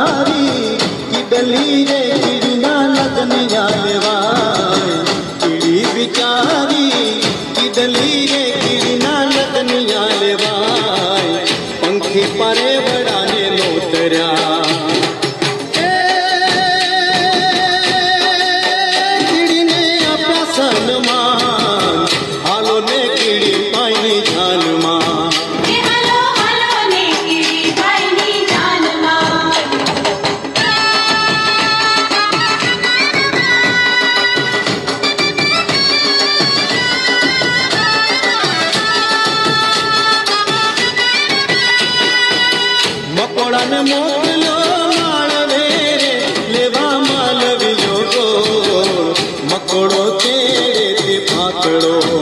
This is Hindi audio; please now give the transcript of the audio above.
बिचारी की डली रे कीड़िया लगनिया लेवाए, कीड़ी बिचारी की डली रे कीड़िया लगनिया लेवाए, पंखी परे बड़ाने लोतरा कीड़ी ने अपना सलमान हालो ने कीड़ी पाई जान मां। मकोड़ा ने मोकलो मालवे रे लेवा मालवी जोगो, मकोड़ो तेरे ते फाकड़ो